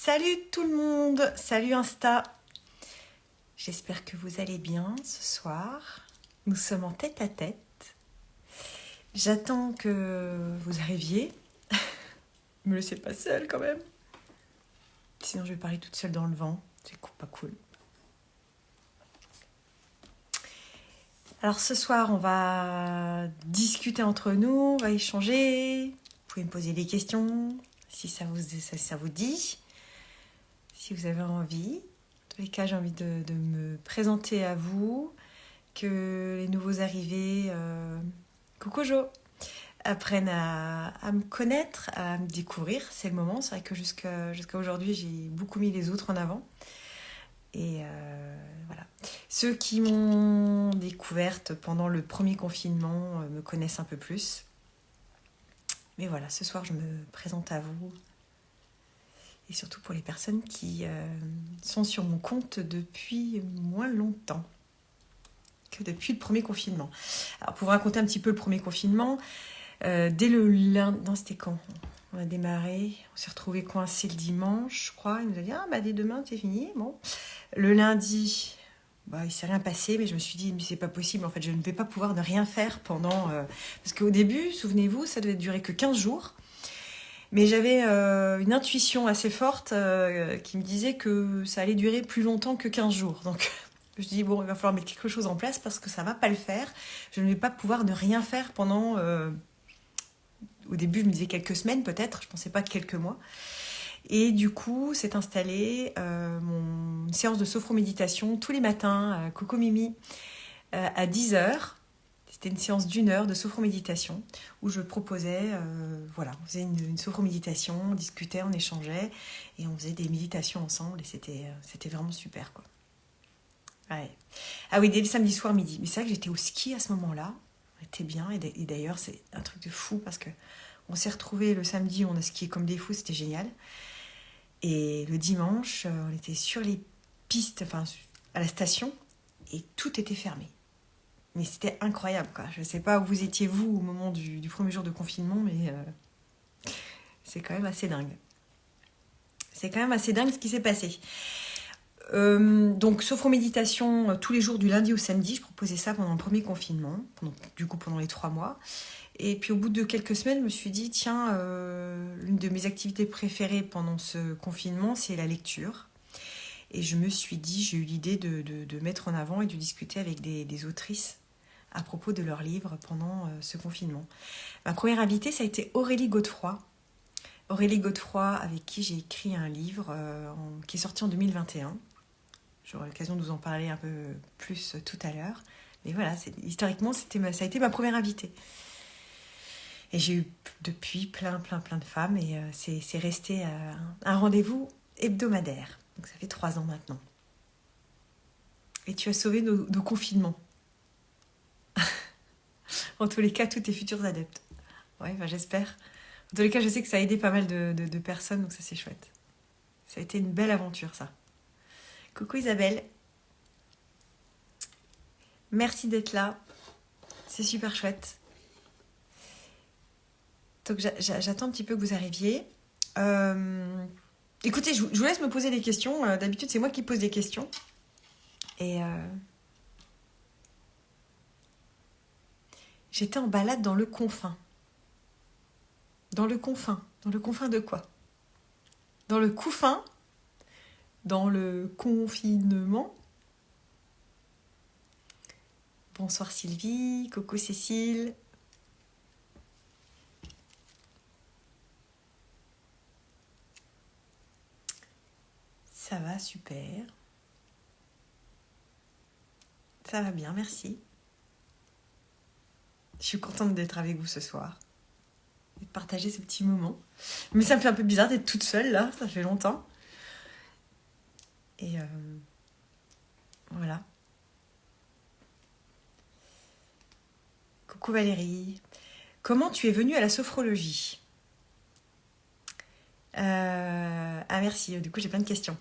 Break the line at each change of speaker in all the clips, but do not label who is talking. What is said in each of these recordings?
Salut tout le monde, salut Insta. J'espère que vous allez bien ce soir. Nous sommes en tête à tête. J'attends que vous arriviez. Ne me laissez pas seule quand même. Sinon je vais parler toute seule dans le vent. C'est pas cool. Alors ce soir on va discuter entre nous, on va échanger. Vous pouvez me poser des questions si ça vous dit. Si vous avez envie. En tous les cas, j'ai envie de me présenter à vous, que les nouveaux arrivés, coucou Jo, apprennent à me connaître, à me découvrir. C'est le moment. C'est vrai que jusqu'à aujourd'hui, j'ai beaucoup mis les autres en avant. Et voilà. Ceux qui m'ont découverte pendant le premier confinement me connaissent un peu plus. Mais voilà, ce soir, je me présente à vous. Et surtout pour les personnes qui sont sur mon compte depuis moins longtemps que depuis le premier confinement. Alors pour vous raconter un petit peu le premier confinement, dès le lundi... Non, c'était quand on a démarré, on s'est retrouvés coincés le dimanche, je crois. Il nous a dit, dès demain, c'est fini. Bon. Le lundi, il ne s'est rien passé, mais je me suis dit, mais c'est pas possible. En fait, je ne vais pas pouvoir ne rien faire pendant... Parce qu'au début, souvenez-vous, ça devait durer que 15 jours. Mais j'avais une intuition assez forte qui me disait que ça allait durer plus longtemps que 15 jours. Donc je dis, bon, il va falloir mettre quelque chose en place parce que ça ne va pas le faire. Je ne vais pas pouvoir ne rien faire pendant... Au début, je me disais quelques semaines peut-être, je ne pensais pas quelques mois. Et du coup, s'est installée une séance de sophroméditation tous les matins à Coco Mimi à 10h. C'était une séance d'1 heure de sophroméditation où je proposais, on faisait une sophroméditation, on discutait, on échangeait et on faisait des méditations ensemble et c'était vraiment super, quoi. Ouais. Ah oui, dès le samedi soir midi. Mais c'est vrai que j'étais au ski à ce moment-là, j'étais bien et d'ailleurs c'est un truc de fou parce que on s'est retrouvés le samedi, on a skié comme des fous, c'était génial. Et le dimanche, on était sur les pistes, à la station et tout était fermé. Mais c'était incroyable, quoi. Je ne sais pas où vous étiez, vous, au moment du premier jour de confinement, mais c'est quand même assez dingue. C'est quand même assez dingue ce qui s'est passé. Donc, sophroméditation tous les jours du lundi au samedi. Je proposais ça pendant le premier confinement, pendant les 3 mois. Et puis, au bout de quelques semaines, je me suis dit, tiens, l'une de mes activités préférées pendant ce confinement, c'est la lecture. Et je me suis dit, j'ai eu l'idée de mettre en avant et de discuter avec des autrices à propos de leurs livres pendant ce confinement. Ma première invitée, ça a été Aurélie Godefroy. Aurélie Godefroy, avec qui j'ai écrit un livre qui est sorti en 2021. J'aurai l'occasion de vous en parler un peu plus tout à l'heure. Mais voilà, historiquement, ça a été ma première invitée. Et j'ai eu depuis plein de femmes et c'est resté un rendez-vous hebdomadaire. Donc ça fait 3 ans maintenant. Et tu as sauvé nos confinements. En tous les cas, tous tes futurs adeptes. Ouais, j'espère. En tous les cas, je sais que ça a aidé pas mal de personnes, donc ça c'est chouette. Ça a été une belle aventure, ça. Coucou Isabelle. Merci d'être là. C'est super chouette. Donc j'attends un petit peu que vous arriviez. Écoutez, je vous laisse me poser des questions. D'habitude, c'est moi qui pose des questions. Et j'étais en balade dans le confin. Dans le confin. Dans le confin de quoi? Dans le couffin? Dans le confinement? Bonsoir Sylvie, coucou Cécile. Ça va, super. Ça va bien, merci. Je suis contente d'être avec vous ce soir. Et de partager ce petit moment. Mais ça me fait un peu bizarre d'être toute seule là, ça fait longtemps. Et voilà. Coucou Valérie. Comment tu es venue à la sophrologie? Merci, du coup j'ai plein de questions.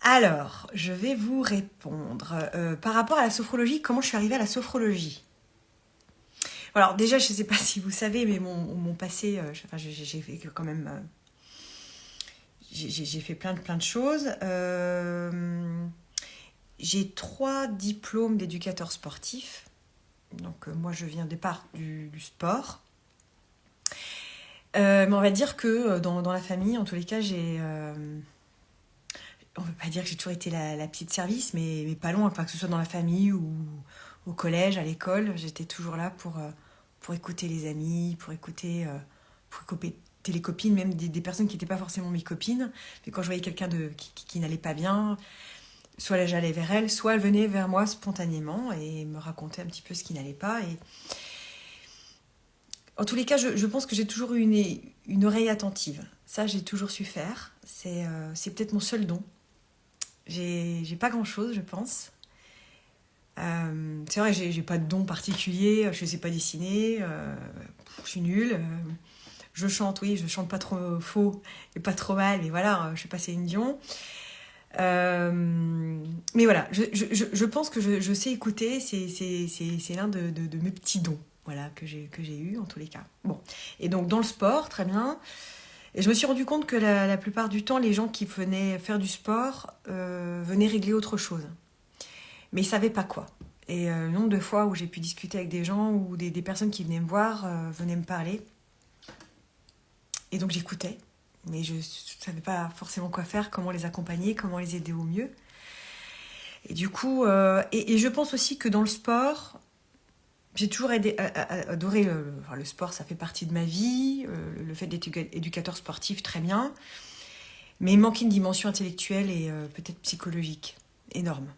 Alors, je vais vous répondre. Par rapport à la sophrologie, comment je suis arrivée à la sophrologie? Alors déjà, je ne sais pas si vous savez, mais mon passé, j'ai vécu quand même... j'ai fait plein de choses. J'ai 3 diplômes d'éducateur sportif. Donc moi, je viens au départ du sport. Mais on va dire que dans la famille, en tous les cas, on ne veut pas dire que j'ai toujours été la petite service, mais pas loin, pas que ce soit dans la famille ou au collège, à l'école. J'étais toujours là pour écouter les amis, pour écouter les copines, même des personnes qui n'étaient pas forcément mes copines. Mais quand je voyais quelqu'un qui n'allait pas bien, soit là j'allais vers elle, soit elle venait vers moi spontanément et me racontait un petit peu ce qui n'allait pas. Et en tous les cas, je pense que j'ai toujours eu une oreille attentive. Ça, j'ai toujours su faire. C'est peut-être mon seul don. J'ai pas grand-chose, je pense. C'est vrai, j'ai pas de don particulier. Je sais pas dessiner. Je suis nulle. Je chante, oui, je chante pas trop faux et pas trop mal. Mais voilà, je suis pas Céline Dion. Mais voilà, je pense que je sais écouter. C'est l'un de mes petits dons. Voilà, que j'ai eu en tous les cas. Bon, et donc dans le sport, très bien. Et je me suis rendu compte que la plupart du temps, les gens qui venaient faire du sport venaient régler autre chose. Mais ils ne savaient pas quoi. Et le nombre de fois où j'ai pu discuter avec des gens ou des personnes qui venaient me voir, venaient me parler. Et donc j'écoutais. Mais je ne savais pas forcément quoi faire, comment les accompagner, comment les aider au mieux. Et du coup, et je pense aussi que dans le sport... J'ai toujours adoré le sport, ça fait partie de ma vie, le fait d'être éducateur sportif, très bien, mais il manquait une dimension intellectuelle et peut-être psychologique, énorme.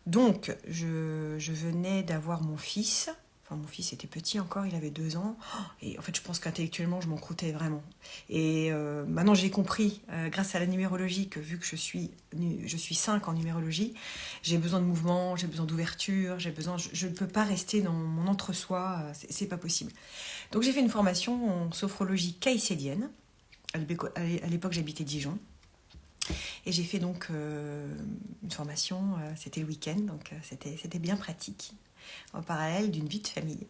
Donc, je venais d'avoir mon fils, mon fils était petit encore, il avait 2 ans, et en fait je pense qu'intellectuellement je m'en croûtais vraiment. Et maintenant j'ai compris, grâce à la numérologie, que vu que je suis 5 en numérologie, j'ai besoin de mouvement, j'ai besoin d'ouverture, je ne peux pas rester dans mon entre-soi, c'est pas possible. Donc j'ai fait une formation en sophrologie caïcédienne, à l'époque j'habitais Dijon, et j'ai fait donc une formation, c'était le week-end, donc c'était bien pratique, en parallèle d'une vie de famille.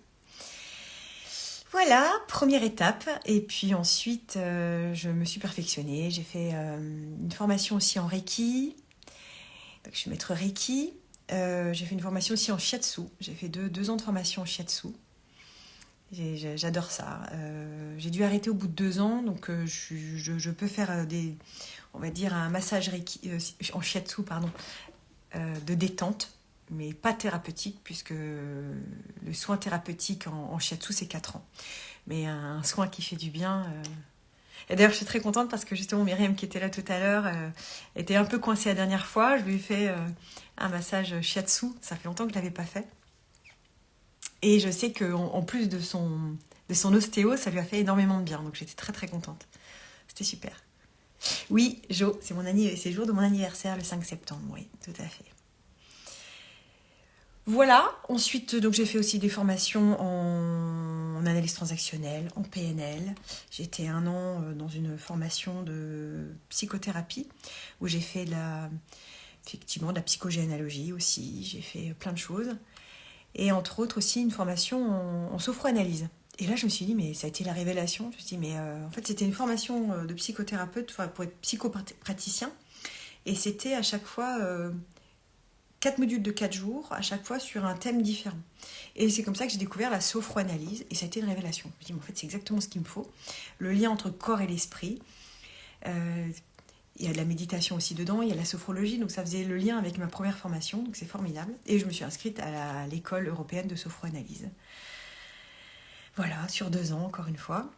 Voilà, première étape. Et puis ensuite, je me suis perfectionnée. J'ai fait une formation aussi en Reiki. Donc, je suis maître Reiki. J'ai fait une formation aussi en Shiatsu. J'ai fait 2 ans de formation en Shiatsu. J'adore ça. J'ai dû arrêter au bout de 2 ans. Donc, je peux faire on va dire un massage Reiki, en Shiatsu, de détente, mais pas thérapeutique, puisque le soin thérapeutique en shiatsu, c'est 4 ans. Mais un soin qui fait du bien. Et d'ailleurs, je suis très contente parce que justement, Myriam, qui était là tout à l'heure, était un peu coincée la dernière fois. Je lui ai fait un massage shiatsu. Ça fait longtemps que je ne l'avais pas fait. Et je sais qu'en plus de son ostéo, ça lui a fait énormément de bien. Donc, j'étais très, très contente. C'était super. Oui, Jo, c'est le jour de mon anniversaire, le 5 septembre. Oui, tout à fait. Voilà, ensuite donc j'ai fait aussi des formations en analyse transactionnelle, en PNL. J'ai été 1 an dans une formation de psychothérapie où j'ai fait effectivement de la psychogénéalogie aussi, j'ai fait plein de choses. Et entre autres aussi une formation en sophroanalyse. Et là je me suis dit, mais ça a été la révélation, je me suis dit, mais en fait c'était une formation de psychothérapeute pour être psychopraticien. Et c'était à chaque fois... 4 modules de 4 jours, à chaque fois sur un thème différent. Et c'est comme ça que j'ai découvert la sophroanalyse, et ça a été une révélation. Je me dis, mais en fait, c'est exactement ce qu'il me faut. Le lien entre corps et l'esprit. Il y a de la méditation aussi dedans, il y a la sophrologie, donc ça faisait le lien avec ma première formation, donc c'est formidable. Et je me suis inscrite à l'école européenne de sophroanalyse. Voilà, sur 2 ans, encore une fois.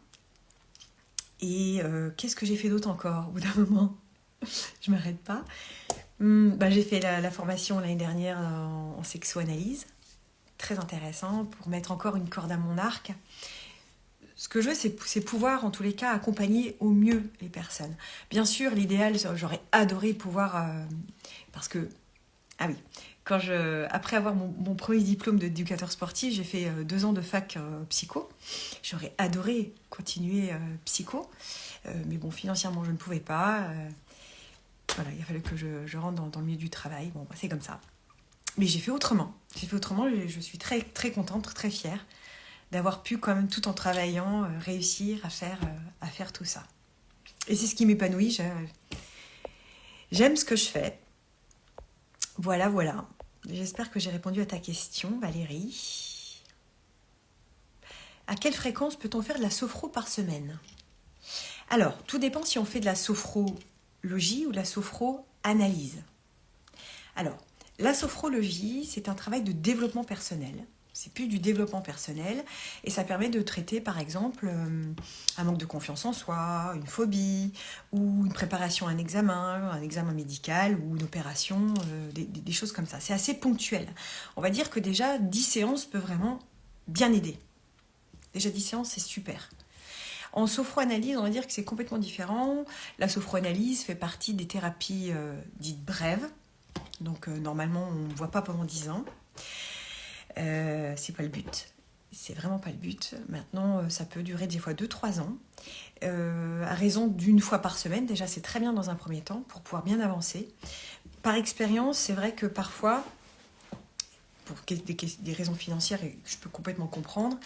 Et qu'est-ce que j'ai fait d'autre encore, au bout d'un moment? Je ne m'arrête pas. J'ai fait la formation l'année dernière en sexoanalyse. Très intéressant pour mettre encore une corde à mon arc. Ce que je veux, c'est pouvoir, en tous les cas, accompagner au mieux les personnes. Bien sûr, l'idéal, j'aurais adoré pouvoir... parce que... Ah oui, après avoir mon premier diplôme d'éducateur sportif, j'ai fait 2 ans de fac psycho. J'aurais adoré continuer psycho. Mais bon, financièrement, je ne pouvais pas. Voilà, il a fallu que je rentre dans le milieu du travail. Bon, c'est comme ça. Mais j'ai fait autrement. Je suis très, très contente, très fière d'avoir pu, quand même, tout en travaillant, réussir à faire tout ça. Et c'est ce qui m'épanouit. J'aime ce que je fais. Voilà, voilà. J'espère que j'ai répondu à ta question, Valérie. À quelle fréquence peut-on faire de la sophro par semaine? Alors, tout dépend si on fait de la sophrologie ou de la sophro-analyse. Alors, la sophrologie, c'est un travail de développement personnel. C'est plus du développement personnel et ça permet de traiter par exemple un manque de confiance en soi, une phobie ou une préparation à un examen médical ou une opération, des choses comme ça. C'est assez ponctuel. On va dire que déjà 10 séances peut vraiment bien aider. Déjà 10 séances, c'est super. En sophroanalyse, on va dire que c'est complètement différent. La sophroanalyse fait partie des thérapies dites brèves. Donc normalement, on ne voit pas pendant 10 ans. C'est pas le but. C'est vraiment pas le but. Maintenant, ça peut durer des fois 2-3 ans. À raison d'une fois par semaine, déjà c'est très bien dans un premier temps pour pouvoir bien avancer. Par expérience, c'est vrai que parfois, pour des raisons financières, et je peux complètement comprendre,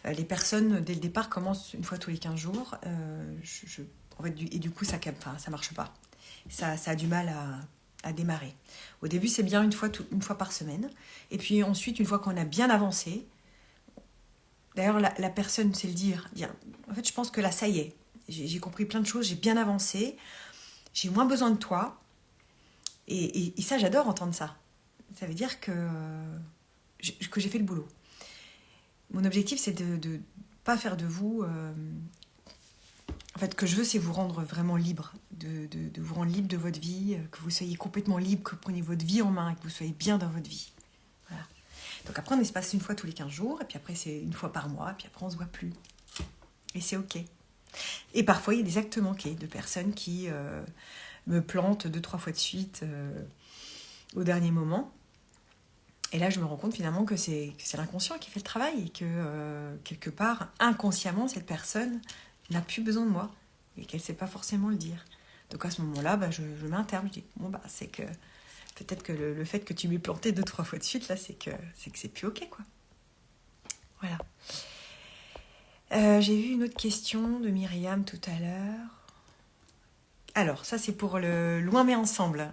les personnes dès le départ commencent une fois tous les 15 jours. En fait, et du coup, ça marche pas. Ça a du mal à démarrer. Au début, c'est bien une fois par semaine. Et puis ensuite, une fois qu'on a bien avancé, d'ailleurs, la personne sait le dire. En fait, je pense que là, ça y est. J'ai compris plein de choses, j'ai bien avancé, j'ai moins besoin de toi. Et ça, j'adore entendre ça. Ça veut dire que j'ai fait le boulot. Mon objectif, c'est de pas faire de vous... En fait, ce que je veux, c'est vous rendre vraiment libre, de vous rendre libre de votre vie, que vous soyez complètement libre, que vous preniez votre vie en main, que vous soyez bien dans votre vie. Voilà. Donc après, on espace une fois tous les 15 jours, et puis après, c'est une fois par mois, et puis après, on ne se voit plus. Et c'est OK. Et parfois, il y a des actes manqués de personnes qui me plantent 2-3 fois de suite au dernier moment. Et là, je me rends compte finalement que c'est l'inconscient qui fait le travail, et que quelque part, inconsciemment, cette personne n'a plus besoin de moi et qu'elle ne sait pas forcément le dire. Donc à ce moment-là, je mets un terme. Je dis, c'est que peut-être que le fait que tu m'aies planté 2-3 fois de suite, là, c'est que c'est plus OK, quoi. Voilà. J'ai vu une autre question de Myriam tout à l'heure. Alors, ça, c'est pour le loin mais ensemble.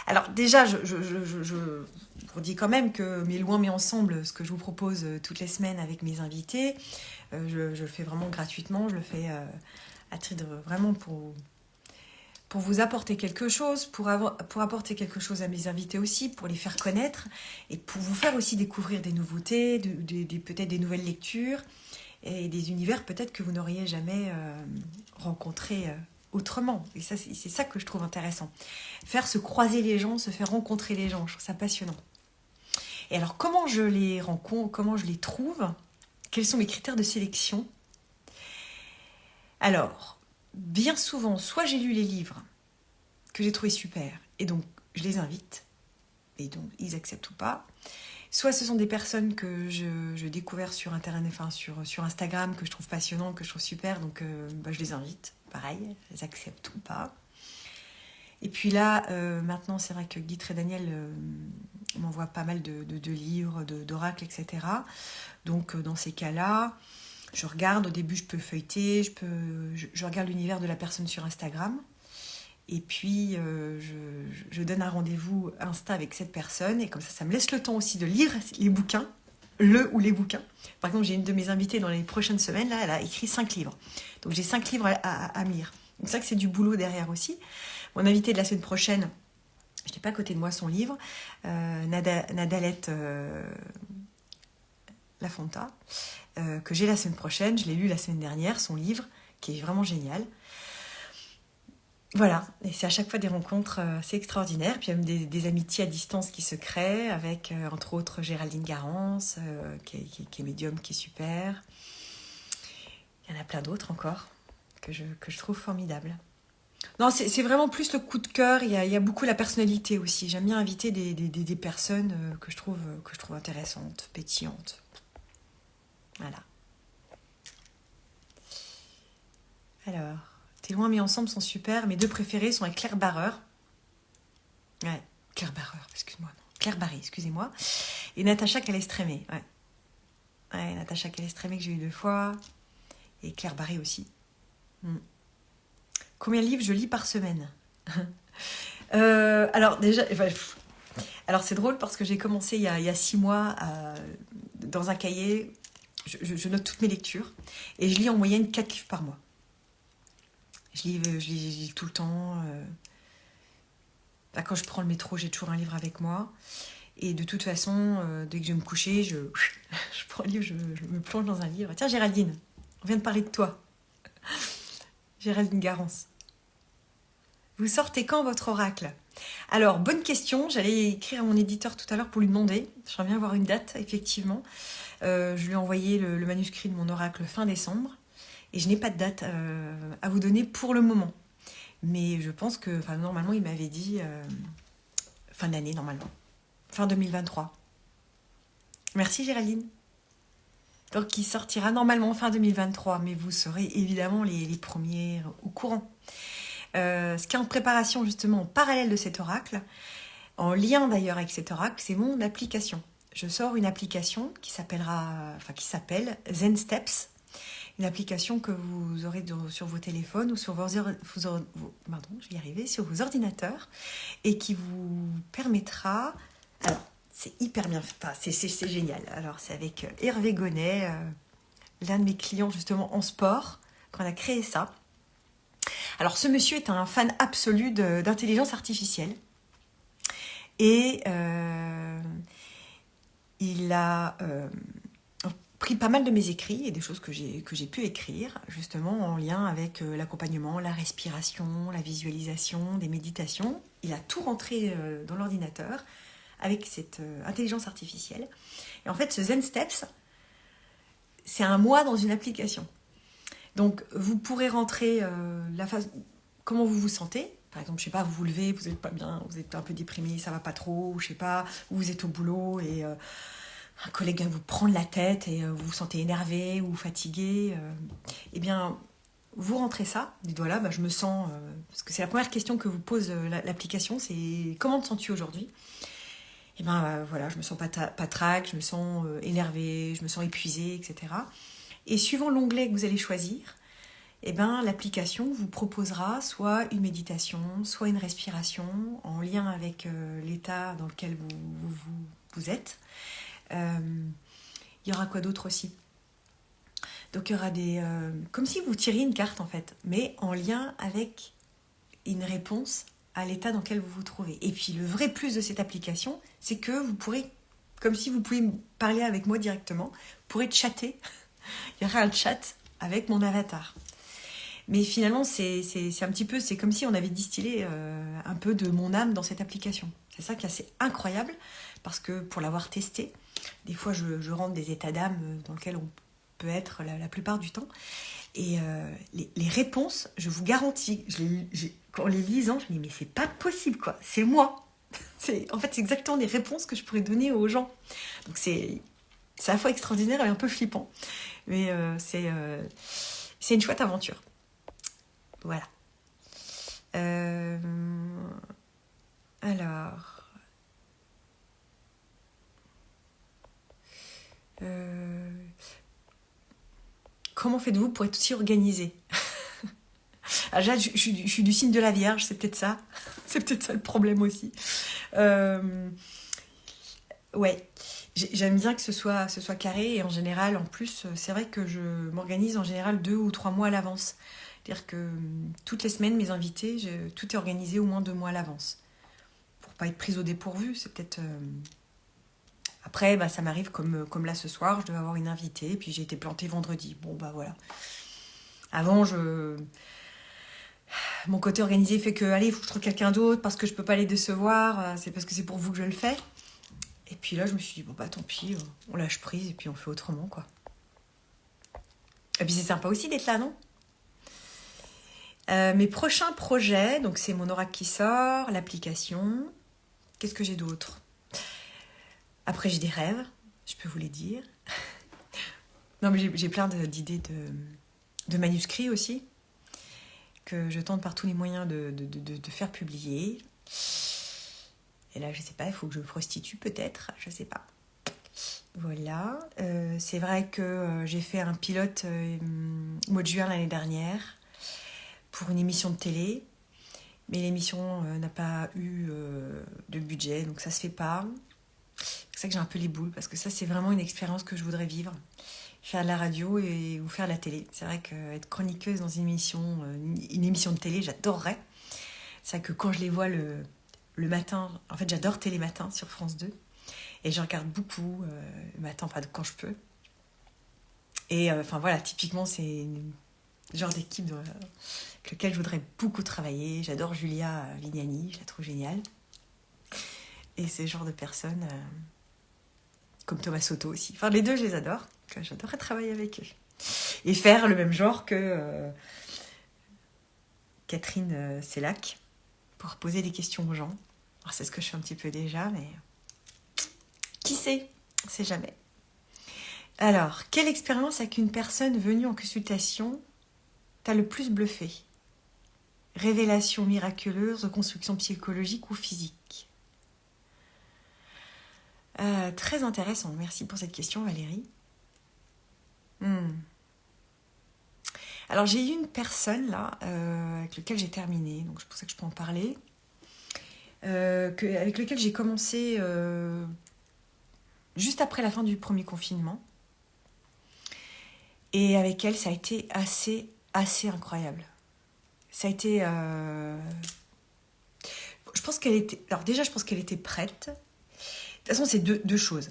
Alors déjà, je vous dis quand même que mes loin mais ensemble, ce que je vous propose toutes les semaines avec mes invités, je le fais vraiment gratuitement, je le fais à titre vraiment pour vous apporter quelque chose, pour apporter quelque chose à mes invités aussi, pour les faire connaître et pour vous faire aussi découvrir des nouveautés, peut-être des nouvelles lectures et des univers peut-être que vous n'auriez jamais rencontrés autrement. Et ça, c'est ça que je trouve intéressant. Faire se croiser les gens, se faire rencontrer les gens, je trouve ça passionnant. Et alors, comment je les rencontre, comment je les trouve? Quels sont mes critères de sélection? Alors, bien souvent, soit j'ai lu les livres que j'ai trouvés super, et donc je les invite, et donc ils acceptent ou pas. Soit ce sont des personnes que je découvre sur Internet, enfin sur Instagram, que je trouve passionnant, que je trouve super, donc je les invite. Pareil, elles acceptent ou pas. Et puis là, maintenant, c'est vrai que Guy Trédaniel m'envoie pas mal de livres, d'oracles, etc. Donc, dans ces cas-là, je regarde. Au début, je peux feuilleter, je regarde l'univers de la personne sur Instagram. Et puis, je donne un rendez-vous Insta avec cette personne. Et comme ça me laisse le temps aussi de lire les bouquins, le ou les bouquins. Par exemple, j'ai une de mes invitées dans les prochaines semaines, là, elle a écrit 5 livres. Donc, j'ai 5 livres à lire. Donc, c'est vrai que c'est du boulot derrière aussi. Mon invitée de la semaine prochaine, je n'ai pas à côté de moi son livre, Nadalette Lafonta, que j'ai la semaine prochaine. Je l'ai lu la semaine dernière, son livre, qui est vraiment génial. Voilà, et c'est à chaque fois des rencontres assez extraordinaires. Puis il y a même des amitiés à distance qui se créent avec, entre autres, Géraldine Garance, qui est médium, qui est super. Il y en a plein d'autres encore que je trouve formidables. Non, c'est vraiment plus le coup de cœur. Il y a beaucoup la personnalité aussi. J'aime bien inviter des personnes que je trouve intéressantes, pétillantes. Voilà. Alors... Tes loin mais ensemble sont super. Mes deux préférés sont avec Claire Barreur. Ouais, Claire Barreur, excuse-moi. Non. Claire Barré, excusez-moi. Et Natacha Calestrémé. Ouais, Natacha Calestrémé que j'ai eu 2 fois. Et Claire Barré aussi. Combien de livres je lis par semaine? Alors déjà, alors c'est drôle parce que j'ai commencé il y a 6 mois dans un cahier, je note toutes mes lectures et je lis en moyenne 4 livres par mois. Je lis tout le temps. Quand je prends le métro, j'ai toujours un livre avec moi. Et de toute façon, dès que je vais me coucher, je prends le livre, je me plonge dans un livre. Tiens, Géraldine, on vient de parler de toi. Géraldine Garance. Vous sortez quand votre oracle? Alors, bonne question. J'allais écrire à mon éditeur tout à l'heure pour lui demander. J'aimerais bien avoir une date, effectivement. Je lui ai envoyé le manuscrit de mon oracle fin décembre. Et je n'ai pas de date à vous donner pour le moment. Mais je pense que, normalement, il m'avait dit fin d'année, normalement. Fin 2023. Merci Géraldine. Donc il sortira normalement fin 2023, mais vous serez évidemment les premiers au courant. Ce qui est en préparation justement en parallèle de cet oracle, en lien d'ailleurs avec cet oracle, c'est mon application. Je sors une application qui s'appelle Zen Steps, une application que vous aurez sur vos téléphones ou sur sur vos ordinateurs et qui vous permettra. Alors, c'est hyper bien, c'est génial. Alors, c'est avec Hervé Gonnet, l'un de mes clients justement en sport, qu'on a créé ça. Alors, ce monsieur est un fan absolu d'intelligence artificielle. Et il a pris pas mal de mes écrits et des choses que j'ai pu écrire, justement en lien avec l'accompagnement, la respiration, la visualisation, des méditations. Il a tout rentré dans l'ordinateur avec cette intelligence artificielle. Et en fait, ce Zen Steps, c'est un mois dans une application. Donc, vous pourrez rentrer comment vous vous sentez. Par exemple, je sais pas, vous vous levez, vous n'êtes pas bien, vous êtes un peu déprimé, ça va pas trop, ou je sais pas, vous êtes au boulot et un collègue vient vous prendre la tête et vous vous sentez énervé ou fatigué. Eh bien, vous rentrez ça, dites voilà, je me sens... parce que c'est la première question que vous pose l'application, c'est comment te sens-tu aujourd'hui? Et voilà, je me sens patraque, je me sens énervée, je me sens épuisée, etc. Et suivant l'onglet que vous allez choisir, l'application vous proposera soit une méditation, soit une respiration en lien avec l'état dans lequel vous êtes. Il y aura quoi d'autre aussi? Donc il y aura des... comme si vous tiriez une carte en fait, mais en lien avec une réponse à l'état dans lequel vous vous trouvez. Et puis le vrai plus de cette application, c'est que vous pourrez, comme si vous pouviez parler avec moi directement, vous pourrez chatter. Il y aura un chat avec mon avatar. Mais finalement, c'est un petit peu, c'est comme si on avait distillé un peu de mon âme dans cette application. C'est ça qui est assez incroyable, parce que pour l'avoir testé, des fois je rentre des états d'âme dans lesquels on peut être la plupart du temps. Et les réponses, je vous garantis, en les lisant, je me dis mais c'est pas possible quoi, c'est moi. En fait, c'est exactement les réponses que je pourrais donner aux gens. Donc c'est à la fois extraordinaire et un peu flippant. Mais c'est une chouette aventure. Voilà. Alors. Comment faites-vous pour être aussi organisé? Alors, je suis du signe de la Vierge, c'est peut-être ça. C'est peut-être ça le problème aussi. Ouais. J'aime bien que ce soit carré et en général, en plus, c'est vrai que je m'organise en général 2 ou 3 mois à l'avance. C'est-à-dire que toutes les semaines, mes invités, tout est organisé au moins 2 mois à l'avance. Pour pas être prise au dépourvu, c'est peut-être... Après, ça m'arrive comme là ce soir, je devais avoir une invitée, puis j'ai été plantée vendredi. Bon, voilà. Avant, mon côté organisé fait que, allez, il faut que je trouve quelqu'un d'autre parce que je peux pas les décevoir, c'est parce que c'est pour vous que je le fais. Et puis là, je me suis dit, tant pis, on lâche prise et puis on fait autrement, quoi. Et puis c'est sympa aussi d'être là, non? Mes prochains projets, donc c'est mon oracle qui sort, l'application. Qu'est-ce que j'ai d'autre? Après, j'ai des rêves, je peux vous les dire. Non, mais j'ai plein d'idées de manuscrits aussi, que je tente par tous les moyens de faire publier. Et là, je sais pas, il faut que je me prostitue peut-être, je sais pas. Voilà. C'est vrai que j'ai fait un pilote au mois de juin l'année dernière pour une émission de télé, mais l'émission n'a pas eu de budget, donc ça se fait pas. C'est pour ça que j'ai un peu les boules, parce que ça, c'est vraiment une expérience que je voudrais vivre. Faire de la radio ou faire de la télé. C'est vrai qu'être chroniqueuse dans une émission de télé, j'adorerais. C'est vrai que quand je les vois le matin, en fait, j'adore Télématin sur France 2. Et je regarde beaucoup le matin, enfin, quand je peux. Et enfin, voilà, typiquement, c'est le genre d'équipe avec lequel je voudrais beaucoup travailler. J'adore Julia Vignani, je la trouve géniale. Et c'est le genre de personnes comme Thomas Soto aussi. Enfin, les deux, je les adore. J'adorerais travailler avec eux. Et faire le même genre que Catherine Sellac pour poser des questions aux gens. Alors, c'est ce que je fais un petit peu déjà, mais qui sait? On ne sait jamais. Alors, quelle expérience avec une personne venue en consultation t'a le plus bluffé? Révélation miraculeuse, reconstruction psychologique ou physique? Très intéressant. Merci pour cette question, Valérie. Alors, j'ai eu une personne là avec laquelle j'ai terminé, donc c'est pour ça que je peux en parler, avec laquelle j'ai commencé juste après la fin du premier confinement. Et avec elle, ça a été assez incroyable. Ça a été... Je pense qu'elle était... Alors déjà, je pense qu'elle était prête. De toute façon, c'est deux choses.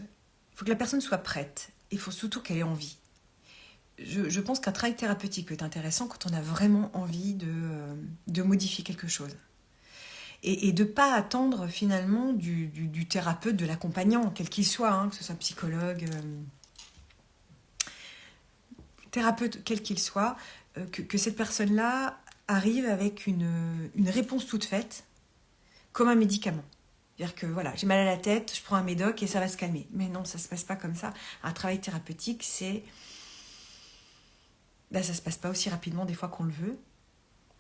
Il faut que la personne soit prête. Il faut surtout qu'elle ait envie. Je pense qu'un travail thérapeutique est intéressant quand on a vraiment envie de modifier quelque chose. Et de ne pas attendre finalement du thérapeute, de l'accompagnant, quel qu'il soit, hein, que ce soit psychologue, thérapeute, quel qu'il soit, que cette personne-là arrive avec une réponse toute faite, comme un médicament. C'est-à-dire que voilà, j'ai mal à la tête, je prends un médoc et ça va se calmer. Mais non, ça ne se passe pas comme ça. Un travail thérapeutique, c'est... Là, ça ne se passe pas aussi rapidement des fois qu'on le veut.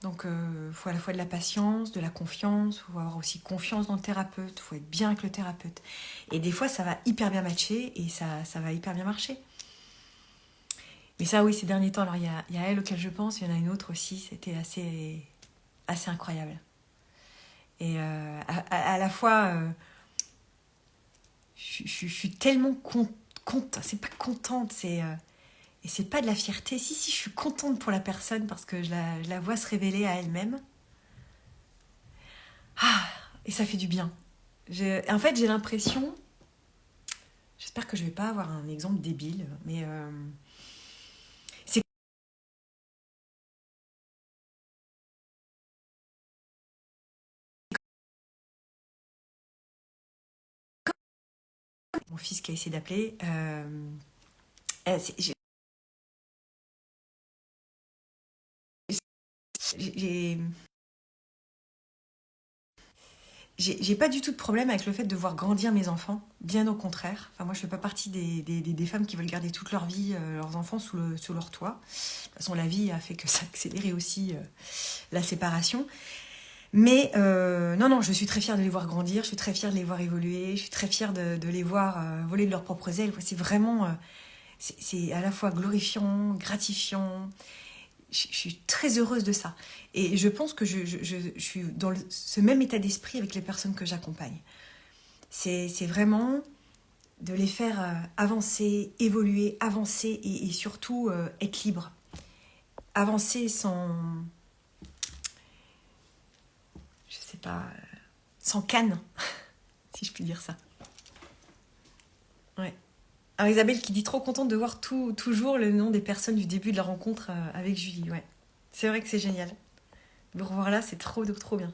Donc, il faut à la fois de la patience, de la confiance, il faut avoir aussi confiance dans le thérapeute, il faut être bien avec le thérapeute. Et des fois, ça va hyper bien matcher et ça va hyper bien marcher. Mais ça, oui, ces derniers temps, alors il y a elle auquel je pense, il y en a une autre aussi, c'était assez incroyable. Et à la fois, je suis tellement contente, c'est pas contente, et c'est pas de la fierté. Si, je suis contente pour la personne parce que je la vois se révéler à elle-même. Ah, et ça fait du bien. En fait, j'ai l'impression, j'espère que je vais pas avoir un exemple débile, mais c'est mon fils qui a essayé d'appeler. J'ai pas du tout de problème avec le fait de voir grandir mes enfants, bien au contraire. Enfin, moi, je fais pas partie des femmes qui veulent garder toute leur vie, leurs enfants sous leur toit. De toute façon, la vie a fait que ça accélérait aussi la séparation. Mais non, je suis très fière de les voir grandir, je suis très fière de les voir évoluer, je suis très fière de les voir voler de leurs propres ailes. C'est vraiment, c'est à la fois glorifiant, gratifiant. Je suis très heureuse de ça. Et je pense que je suis dans ce même état d'esprit avec les personnes que j'accompagne. C'est vraiment de les faire avancer, évoluer, avancer et surtout être libre. Avancer sans... Je sais pas... sans canne, si je puis dire ça. Ouais. Alors Isabelle qui dit trop contente de voir toujours le nom des personnes du début de la rencontre avec Julie. Ouais. C'est vrai que c'est génial. Le revoir là, c'est trop bien.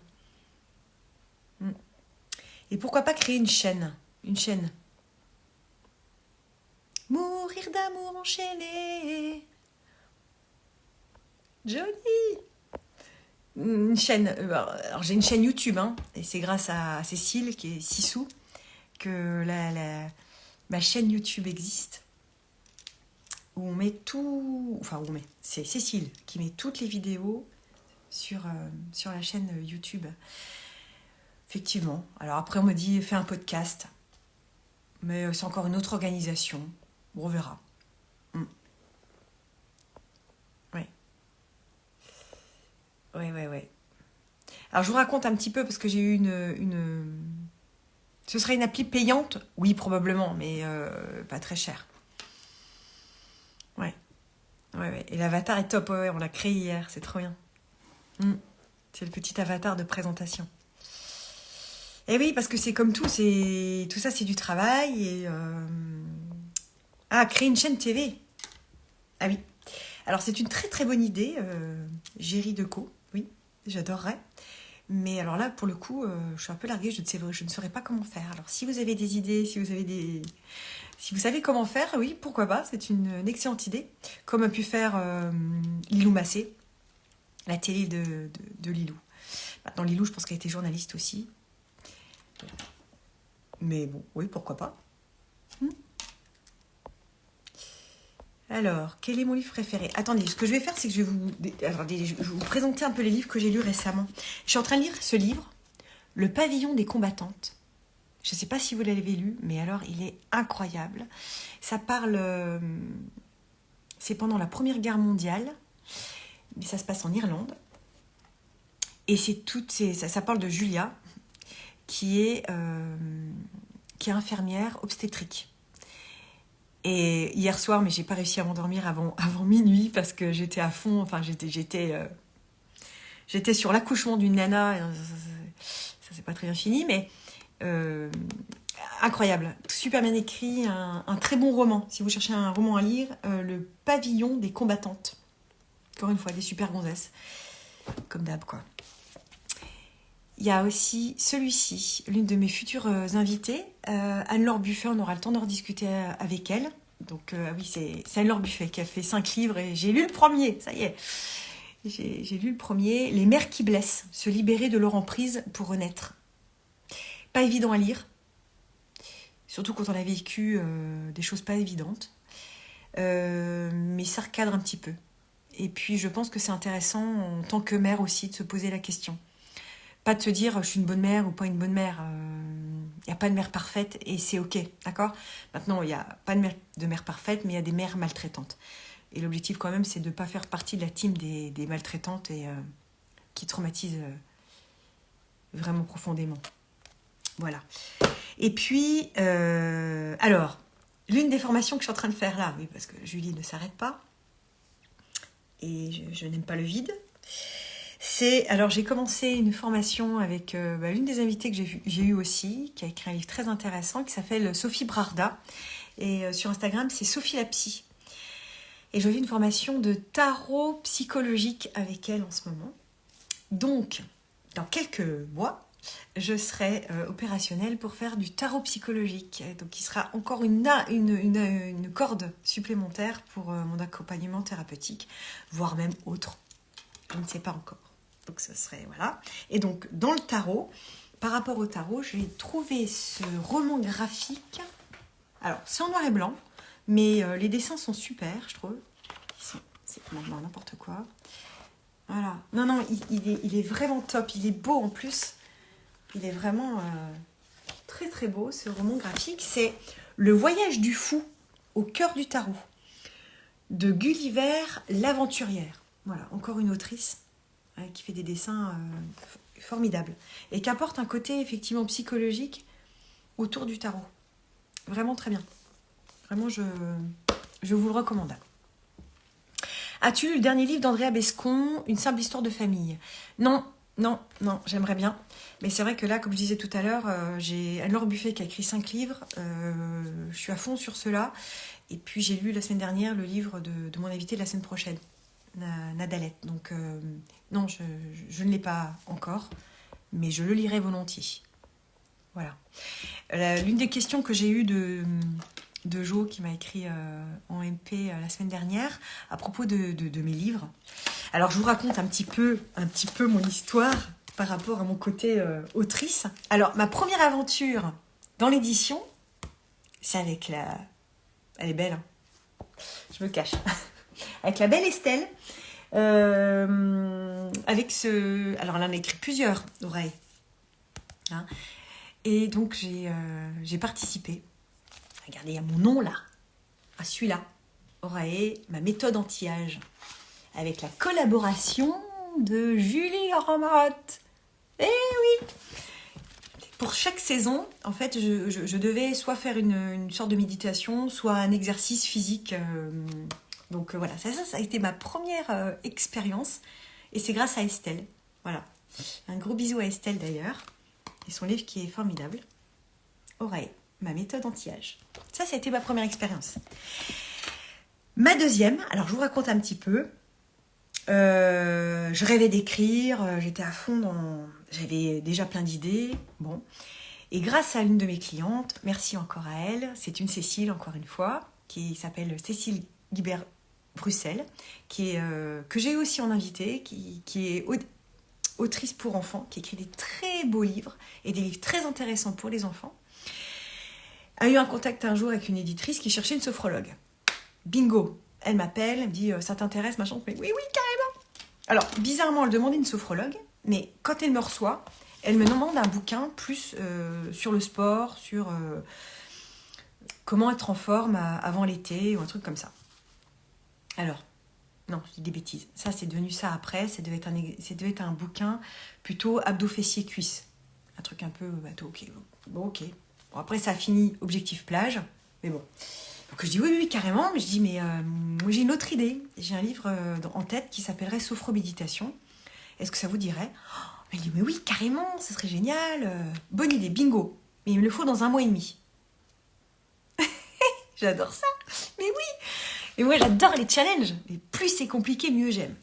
Et pourquoi pas créer une chaîne? Une chaîne. Mourir d'amour enchaîné. Joli. Une chaîne. Alors j'ai une chaîne YouTube, hein, et c'est grâce à Cécile, qui est Sissou, que ma chaîne YouTube existe. Où on met tout... Enfin, où on met... C'est Cécile qui met toutes les vidéos sur la chaîne YouTube. Effectivement. Alors après, on me dit, fais un podcast. Mais c'est encore une autre organisation. Bon, on verra. Oui. Ouais. Alors, je vous raconte un petit peu parce que j'ai eu Ce serait une appli payante? Oui, probablement, mais pas très cher. Ouais. Et l'avatar est top, ouais, on l'a créé hier, c'est trop bien. C'est le petit avatar de présentation. Et oui, parce que c'est comme tout, tout ça, c'est du travail. Créer une chaîne TV. Ah oui. Alors, c'est une très très bonne idée, Géry Deco. Oui, j'adorerais. Mais alors là, pour le coup, je suis un peu larguée, je ne saurais pas comment faire. Alors, si vous avez des idées, si vous savez comment faire, oui, pourquoi pas, c'est une excellente idée. Comme a pu faire Lilou Massé, la télé de Lilou. Maintenant, Lilou, je pense qu'elle était journaliste aussi. Mais bon, oui, pourquoi pas. Alors, quel est mon livre préféré? Attendez, ce que je vais faire, c'est que je vais vous présenter un peu les livres que j'ai lus récemment. Je suis en train de lire ce livre, Le Pavillon des combattantes. Je ne sais pas si vous l'avez lu, mais alors il est incroyable. Ça parle... c'est pendant la Première Guerre mondiale, mais ça se passe en Irlande. Et ça parle de Julia, qui est infirmière obstétrique. Et hier soir, mais j'ai pas réussi à m'endormir avant minuit parce que j'étais à fond. Enfin, j'étais sur l'accouchement d'une nana. Ça s'est pas très bien fini, mais incroyable, super bien écrit, un très bon roman. Si vous cherchez un roman à lire, Le Pavillon des combattantes. Encore une fois, des super gonzesses, comme d'hab, quoi. Il y a aussi celui-ci, l'une de mes futures invitées, Anne-Laure Buffet, on aura le temps de rediscuter avec elle. Donc oui, c'est Anne-Laure Buffet qui a fait 5 livres et j'ai lu le premier, ça y est. J'ai lu le premier, Les mères qui blessent, se libérer de leur emprise pour renaître. Pas évident à lire, surtout quand on a vécu des choses pas évidentes, mais ça recadre un petit peu. Et puis je pense que c'est intéressant en tant que mère aussi de se poser la question. Pas de se dire je suis une bonne mère ou pas une bonne mère. Il n'y a pas de mère parfaite et c'est ok, d'accord? Maintenant, il n'y a pas de mère parfaite, mais il y a des mères maltraitantes. Et l'objectif quand même, c'est de ne pas faire partie de la team des maltraitantes et qui traumatisent vraiment profondément. Voilà. Et puis, alors, l'une des formations que je suis en train de faire là, oui, parce que Julie ne s'arrête pas, et je n'aime pas le vide, alors j'ai commencé une formation avec l'une des invitées que j'ai eue aussi, qui a écrit un livre très intéressant, qui s'appelle Sophie Brarda, et sur Instagram, c'est Sophie la Psy. Et je fais une formation de tarot psychologique avec elle en ce moment. Donc, dans quelques mois, je serai opérationnelle pour faire du tarot psychologique. Donc, il sera encore une corde supplémentaire pour mon accompagnement thérapeutique, voire même autre. Je ne sais pas encore. Donc, ce serait, voilà. Et donc, dans le tarot, par rapport au tarot, j'ai trouvé ce roman graphique. Alors, c'est en noir et blanc, mais les dessins sont super, je trouve. C'est maintenant n'importe quoi. Voilà. Non, il est vraiment top. Il est beau en plus. Il est vraiment très très beau, ce roman graphique. C'est Le voyage du fou au cœur du tarot de Gulliver l'aventurière. Voilà, encore une autrice qui fait des dessins formidables et qui apporte un côté effectivement psychologique autour du tarot. Vraiment très bien. Vraiment, je vous le recommande. As-tu lu le dernier livre d'Andrea Bescon, Une simple histoire de famille? Non, j'aimerais bien. Mais c'est vrai que là, comme je disais tout à l'heure, j'ai Anne-Laure Buffet qui a écrit 5 livres. Je suis à fond sur cela. Et puis j'ai lu la semaine dernière le livre de mon invité de la semaine prochaine, Nadalette. Donc non, je ne l'ai pas encore, mais je le lirai volontiers. Voilà. L'une des questions que j'ai eues de Jo qui m'a écrit en MP la semaine dernière à propos de mes livres. Alors je vous raconte un petit peu mon histoire par rapport à mon côté autrice. Alors ma première aventure dans l'édition, c'est avec elle est belle, hein. Je me cache. Avec la belle Estelle. Avec alors elle en a écrit plusieurs, Oreilles. Hein. Et donc j'ai participé. Regardez, il y a mon nom là, à celui-là, Orae, ma méthode anti-âge, avec la collaboration de Julie Romarotte. Eh oui! Pour chaque saison, en fait, je devais soit faire une sorte de méditation, soit un exercice physique. Donc voilà, ça a été ma première expérience. Et c'est grâce à Estelle. Voilà. Un gros bisou à Estelle d'ailleurs. Et son livre qui est formidable. Oreille, ma méthode anti-âge. Ça a été ma première expérience. Ma deuxième, alors je vous raconte un petit peu. Je rêvais d'écrire, j'étais à fond j'avais déjà plein d'idées. Bon. Et grâce à l'une de mes clientes, merci encore à elle, c'est une Cécile encore une fois, qui s'appelle Cécile Guibert-Bruxelles, que j'ai aussi en invité, qui est autrice pour enfants, qui écrit des très beaux livres et des livres très intéressants pour les enfants, a eu un contact un jour avec une éditrice qui cherchait une sophrologue. Bingo, elle m'appelle, elle me dit ça t'intéresse, machin. Oui, oui, carrément. Alors, bizarrement, elle demandait une sophrologue, mais quand elle me reçoit, elle me demande un bouquin plus sur le sport, sur comment être en forme avant l'été ou un truc comme ça. Alors, non, je dis des bêtises. Ça, c'est devenu ça après. Ça devait être un bouquin plutôt abdos, fessiers, cuisses. Un truc un peu bateau, ok. Bon, ok. Bon, après, ça a fini objectif plage, mais bon. Donc je dis oui, carrément, mais je dis moi j'ai une autre idée. J'ai un livre en tête qui s'appellerait Sophroméditation. Est-ce que ça vous dirait? Elle dit mais oui, carrément, ce serait génial. Bonne idée, bingo. Mais il me le faut dans 1 mois et demi. J'adore ça. Mais oui. Et moi j'adore les challenges. Mais plus c'est compliqué, mieux j'aime.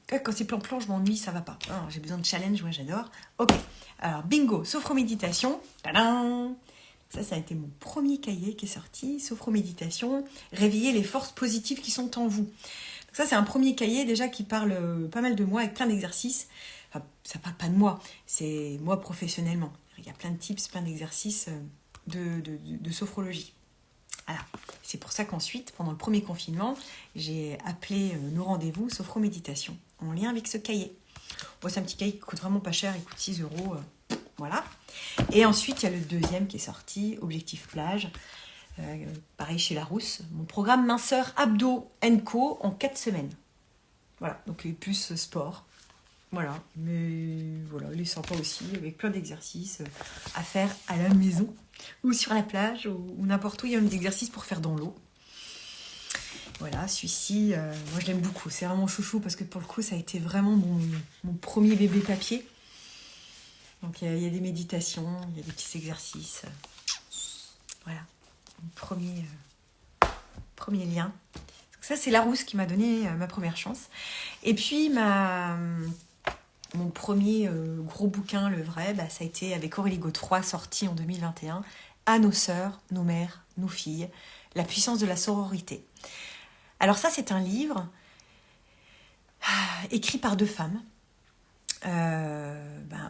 Quand c'est plan-plan, je m'ennuie, ça va pas. Alors, j'ai besoin de challenge, moi j'adore. Ok. Alors bingo, Sophroméditation. Tadam. Ça a été mon premier cahier qui est sorti, Sophroméditation, réveiller les forces positives qui sont en vous. Donc ça, c'est un premier cahier déjà qui parle pas mal de moi, avec plein d'exercices. Enfin, ça parle pas de moi, c'est moi professionnellement. Il y a plein de tips, plein d'exercices de sophrologie. Voilà. C'est pour ça qu'ensuite, pendant le premier confinement, j'ai appelé nos rendez-vous Sophroméditation, en lien avec ce cahier. Bon, c'est un petit cahier qui coûte vraiment pas cher, il coûte 6 €. Voilà. Et ensuite, il y a le deuxième qui est sorti, Objectif Plage. Pareil chez Larousse. Mon programme minceur abdos co en 4 semaines. Voilà, donc plus sport. Voilà, mais voilà, il est sympa aussi, avec plein d'exercices à faire à la maison, ou sur la plage, ou n'importe où. Il y a des exercices pour faire dans l'eau. Voilà, celui-ci, moi je l'aime beaucoup. C'est vraiment chouchou parce que pour le coup, ça a été vraiment mon premier bébé papier. Donc il y a des méditations, il y a des petits exercices. Voilà, mon premier lien. Donc ça, c'est Larousse qui m'a donné ma première chance. Et puis mon premier gros bouquin, le vrai, ça a été avec Aurélie Godefroy, sorti en 2021, À nos sœurs, nos mères, nos filles, la puissance de la sororité. Alors ça, c'est un livre écrit par 2 femmes.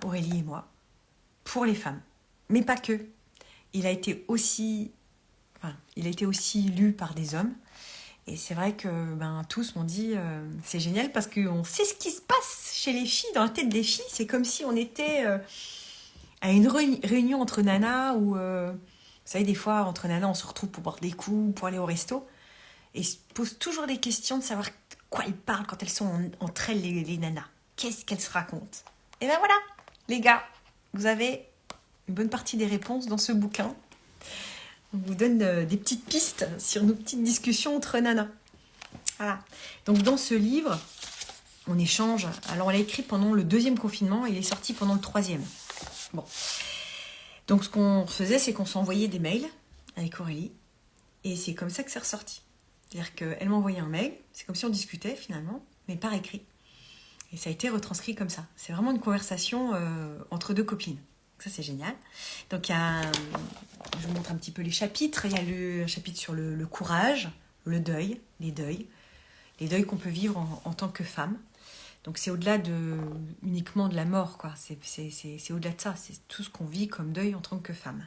Aurélie et moi, pour les femmes, mais pas que. Il a été aussi lu par des hommes, et c'est vrai que tous m'ont dit c'est génial parce qu'on sait ce qui se passe chez les filles, dans la tête des filles. C'est comme si on était à une réunion entre nanas, où vous savez, des fois entre nanas on se retrouve pour boire des coups, pour aller au resto, et se pose toujours des questions de savoir quoi elles parlent quand elles sont entre elles, les nanas. Qu'est-ce qu'elles se racontent? Et ben voilà, les gars, vous avez une bonne partie des réponses dans ce bouquin. On vous donne des petites pistes sur nos petites discussions entre nanas. Voilà. Donc dans ce livre, on échange. Alors on l'a écrit pendant le 2e confinement et il est sorti pendant le 3e. Bon. Donc ce qu'on faisait, c'est qu'on s'envoyait des mails avec Aurélie. Et c'est comme ça que c'est ressorti. C'est-à-dire qu'elle m'envoyait un mail, c'est comme si on discutait finalement, mais par écrit. Et ça a été retranscrit comme ça. C'est vraiment une conversation entre 2 copines. Ça, c'est génial. Donc, je vous montre un petit peu les chapitres. Il y a un chapitre sur le courage, le deuil, les deuils qu'on peut vivre en tant que femme. Donc, c'est au-delà uniquement de la mort, quoi. C'est au-delà de ça. C'est tout ce qu'on vit comme deuil en tant que femme.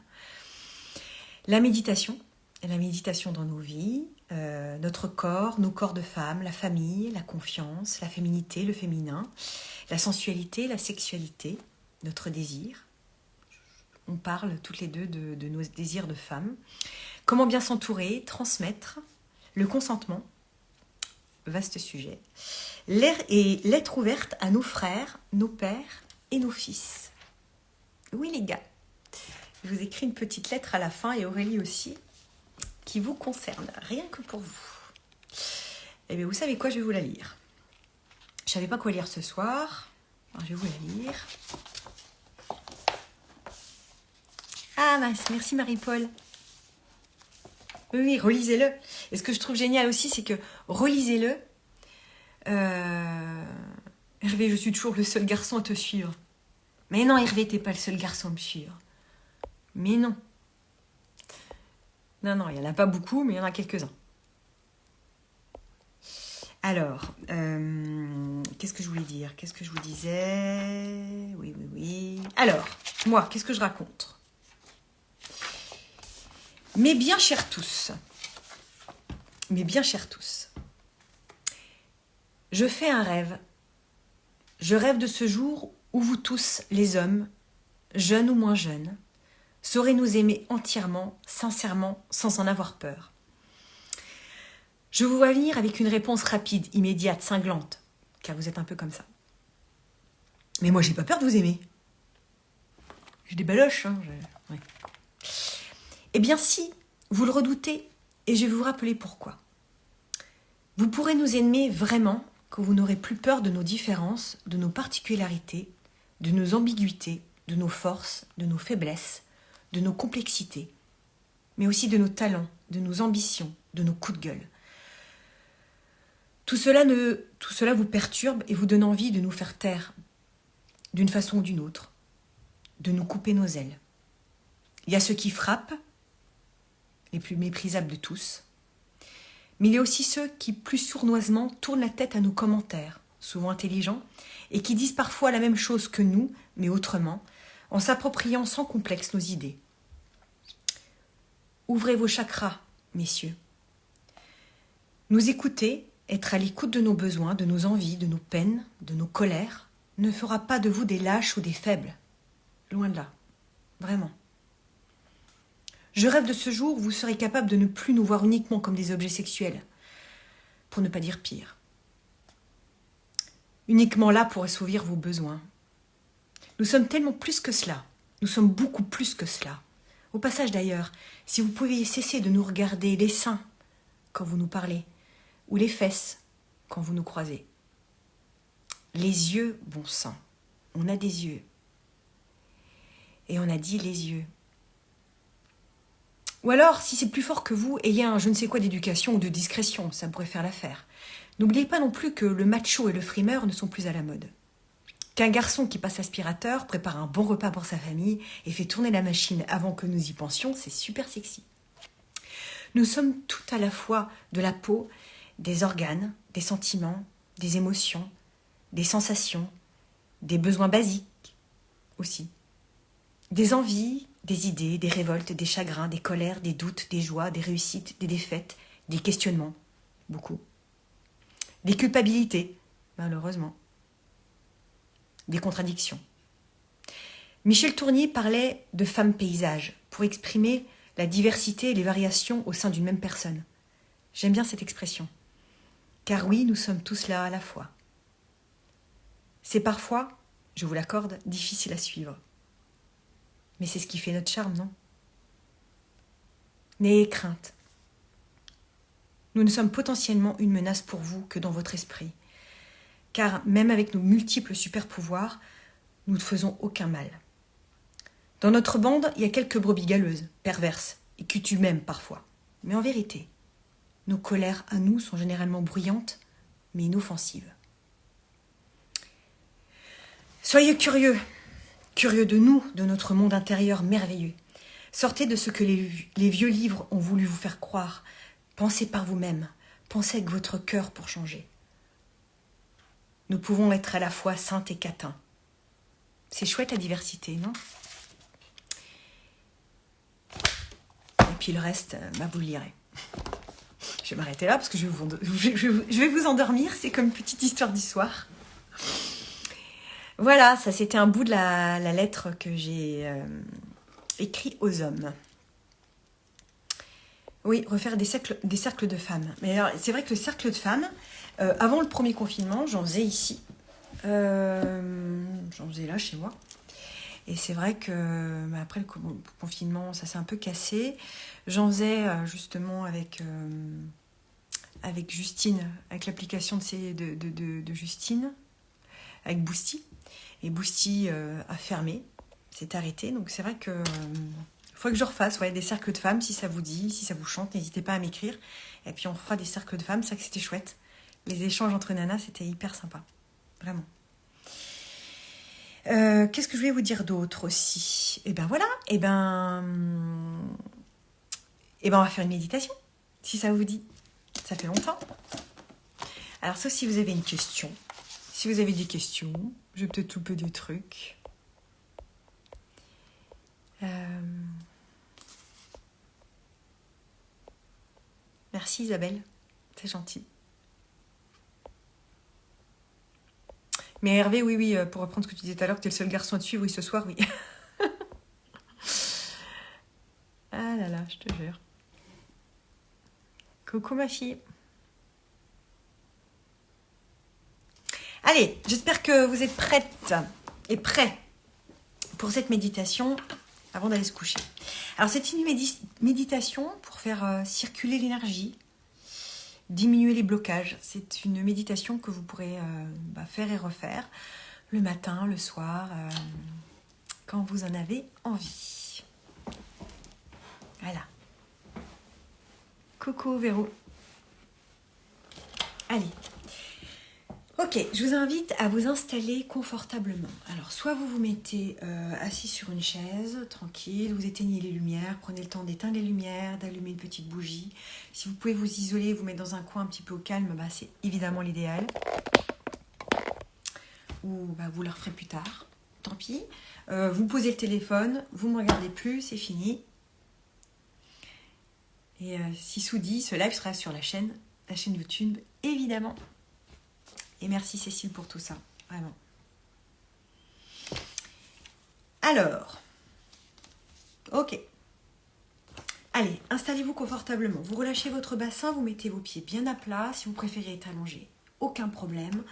La méditation dans nos vies, notre corps, nos corps de femmes, la famille, la confiance, la féminité, le féminin, la sensualité, la sexualité, notre désir. On parle toutes les deux de nos désirs de femmes. Comment bien s'entourer, transmettre, le consentement, vaste sujet. Lettre ouverte à nos frères, nos pères et nos fils. Oui les gars, je vous écris une petite lettre à la fin et Aurélie aussi, qui vous concerne, rien que pour vous. Eh bien vous savez quoi, je vais vous la lire. Je ne savais pas quoi lire ce soir, alors je vais vous la lire. Ah mince, merci Marie-Paul. Oui, relisez-le. Et ce que je trouve génial aussi, c'est que relisez-le. Hervé, je suis toujours le seul garçon à te suivre. Mais non, Hervé, t'es pas le seul garçon à me suivre. Mais non. Non, il n'y en a pas beaucoup, mais il y en a quelques-uns. Alors, qu'est-ce que je voulais dire? Qu'est-ce que je vous disais? Oui. Alors, moi, qu'est-ce que je raconte? Mes bien chers tous, je fais un rêve. Je rêve de ce jour où vous tous, les hommes, jeunes ou moins jeunes, saurez nous aimer entièrement, sincèrement, sans en avoir peur. Je vous vois venir avec une réponse rapide, immédiate, cinglante, car vous êtes un peu comme ça. Mais moi, j'ai pas peur de vous aimer. J'ai des baloches, hein. Ouais. Eh bien si, vous le redoutez, et je vais vous rappeler pourquoi. Vous pourrez nous aimer vraiment quand vous n'aurez plus peur de nos différences, de nos particularités, de nos ambiguïtés, de nos forces, de nos faiblesses, de nos complexités, mais aussi de nos talents, de nos ambitions, de nos coups de gueule. Tout cela vous perturbe et vous donne envie de nous faire taire, d'une façon ou d'une autre, de nous couper nos ailes. Il y a ceux qui frappent, les plus méprisables de tous, mais il y a aussi ceux qui, plus sournoisement, tournent la tête à nos commentaires, souvent intelligents, et qui disent parfois la même chose que nous, mais autrement, en s'appropriant sans complexe nos idées. Ouvrez vos chakras, messieurs. Nous écouter, être à l'écoute de nos besoins, de nos envies, de nos peines, de nos colères, ne fera pas de vous des lâches ou des faibles. Loin de là. Vraiment. Je rêve de ce jour où vous serez capable de ne plus nous voir uniquement comme des objets sexuels, pour ne pas dire pire. Uniquement là pour assouvir vos besoins. Nous sommes tellement plus que cela. Nous sommes beaucoup plus que cela. Au passage d'ailleurs, si vous pouviez cesser de nous regarder les seins quand vous nous parlez, ou les fesses quand vous nous croisez. Les yeux, bon sang. On a des yeux. Et on a dit les yeux. Ou alors, si c'est plus fort que vous, ayez un je ne sais quoi d'éducation ou de discrétion, ça pourrait faire l'affaire. N'oubliez pas non plus que le macho et le frimeur ne sont plus à la mode. Qu'un garçon qui passe l'aspirateur, prépare un bon repas pour sa famille et fait tourner la machine avant que nous y pensions, c'est super sexy. Nous sommes tout à la fois de la peau, des organes, des sentiments, des émotions, des sensations, des besoins basiques aussi. Des envies, des idées, des révoltes, des chagrins, des colères, des doutes, des joies, des réussites, des défaites, des questionnements, beaucoup. Des culpabilités, malheureusement. Des contradictions. Michel Tournier parlait de femme paysage pour exprimer la diversité et les variations au sein d'une même personne. J'aime bien cette expression. Car oui, nous sommes tous là à la fois. C'est parfois, je vous l'accorde, difficile à suivre. Mais c'est ce qui fait notre charme, non? N'ayez crainte. Nous ne sommes potentiellement une menace pour vous que dans votre esprit. Car même avec nos multiples super-pouvoirs, nous ne faisons aucun mal. Dans notre bande, il y a quelques brebis galeuses, perverses, et que tu m'aimes parfois. Mais en vérité, nos colères à nous sont généralement bruyantes, mais inoffensives. Soyez curieux de nous, de notre monde intérieur merveilleux. Sortez de ce que les vieux livres ont voulu vous faire croire. Pensez par vous-même, pensez avec votre cœur pour changer. Nous pouvons être à la fois saintes et catins. C'est chouette la diversité, non? Et puis le reste, vous le lirez. Je vais m'arrêter là parce que je vais vous endormir. C'est comme une petite histoire du soir. Voilà, ça c'était un bout de la lettre que j'ai écrite aux hommes. Oui, refaire des cercles de femmes. Mais alors, c'est vrai que le cercle de femmes, Avant le premier confinement, j'en faisais ici. J'en faisais là, chez moi. Et c'est vrai que après le confinement, ça s'est un peu cassé. J'en faisais justement avec Justine, avec l'application de Justine, avec Boosty. Et Boosty a fermé, s'est arrêté. Donc c'est vrai que faut que je refasse des cercles de femmes, si ça vous dit, si ça vous chante, n'hésitez pas à m'écrire. Et puis on fera des cercles de femmes, c'est vrai que c'était chouette. Les échanges entre nanas, c'était hyper sympa. Vraiment. Qu'est-ce que je voulais vous dire d'autre aussi? Et ben voilà, on va faire une méditation, si ça vous dit. Ça fait longtemps. Alors sauf si vous avez une question. Si vous avez des questions, je vais peut-être louper des trucs. Merci Isabelle, c'est gentil. Mais Hervé, oui, pour reprendre ce que tu disais tout à l'heure, que tu es le seul garçon à te suivre, oui, ce soir, oui. Ah là là, je te jure. Coucou ma fille. Allez, j'espère que vous êtes prêtes et prêts pour cette méditation avant d'aller se coucher. Alors c'est une méditation pour faire circuler l'énergie, diminuer les blocages. C'est une méditation que vous pourrez faire et refaire le matin, le soir, quand vous en avez envie. Voilà. Coucou Véro. Allez. Ok, je vous invite à vous installer confortablement. Alors, soit vous vous mettez assis sur une chaise, tranquille, vous éteignez les lumières, prenez le temps d'éteindre les lumières, d'allumer une petite bougie. Si vous pouvez vous isoler, vous mettre dans un coin un petit peu au calme, c'est évidemment l'idéal. Ou vous le referez plus tard, tant pis. Vous posez le téléphone, vous ne me regardez plus, c'est fini. Et si Soudi, ce live sera sur la chaîne YouTube, évidemment. Et merci Cécile pour tout ça, vraiment. Alors, ok. Allez, installez-vous confortablement. Vous relâchez votre bassin, vous mettez vos pieds bien à plat. Si vous préférez être allongé, aucun problème.